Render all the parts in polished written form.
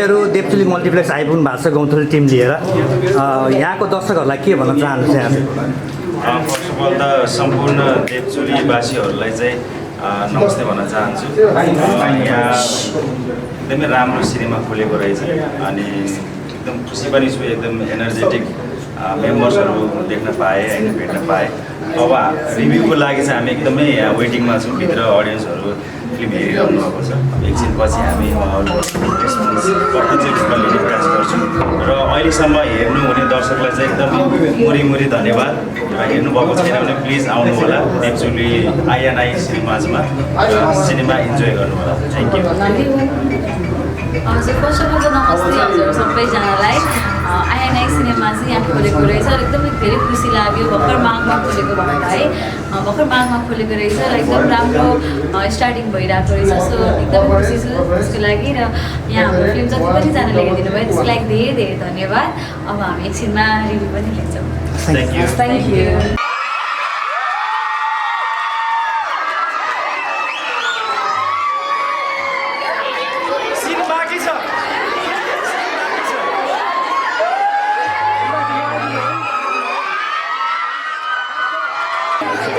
तपाईँहरू देवचुली मल्टिप्लेक्स आइपुग्नु भएको छ गौँथली टिम लिएर यहाँको दर्शकहरूलाई के भन्न चाहनुहुन्छ यहाँ फर्स्ट अफ अल त सम्पूर्ण देवचुलीवासीहरूलाई चाहिँ नमस्ते भन्न चाहन्छु यहाँ एकदमै राम्रो सिनेमा खोलेको रहेछ अनि एकदम खुसी पनि छु एकदम एनर्जेटिक मेम्बर्सहरू देख्न पाएँ होइन भेट्न पाएँ अब रिभ्यूको लागि चाहिँ हामी एकदमै यहाँ वेटिङमा छौँ भित्र अडियन्सहरू फिल्म हेरिरहनु भएको छ एकछिनपछि हामी रेस्पोन्स प्रत्यक्ष रूपमा लिने प्रयास गर्छौँ र अहिलेसम्म हेर्नुहुने दर्शकलाई चाहिँ एकदमै मुरी धन्यवाद र हेर्नुभएको छैन भने प्लिज आउनु होला देवचुली आइएनआई सिनेमाजमा सिनेमा इन्जोय गर्नु होला थ्याङ्क यू हजुर फर्स्ट अफ अल त नमस्ते हजुर सबैजनालाई आइएनआई सिनेमा चाहिँ यहाँ खोलेको रहेछ र एकदमै धेरै खुसी लाग्यो भर्खर माघमा खोलेको भन्दा है भर्खर माघमा खोलेको रहेछ र एकदम राम्रो स्टार्टिङ भइरहेको रहेछ सो एकदमै खुसी छु त्यसको लागि र यहाँ हाम्रो फिल्म जति पनि जनाले हेरिदिनु भयो त्यसको लागि धेरै धेरै धन्यवाद अब हामी एकछिनमा रिभ्यू पनि लिन्छौँ थ्याङ्क यू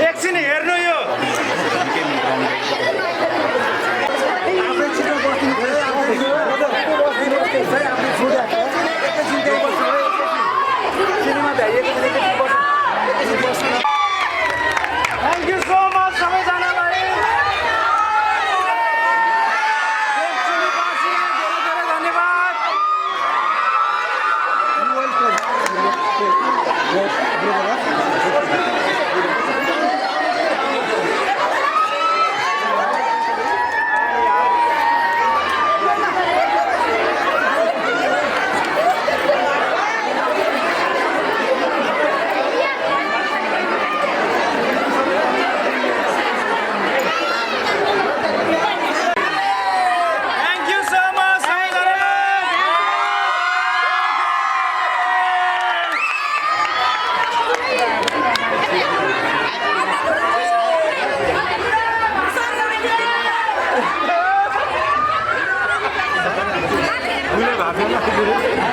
एकछिन हेर्नु यो थ्याङ्क यू सो मच सबैजनालाई धेरै धन्यवाद भाषा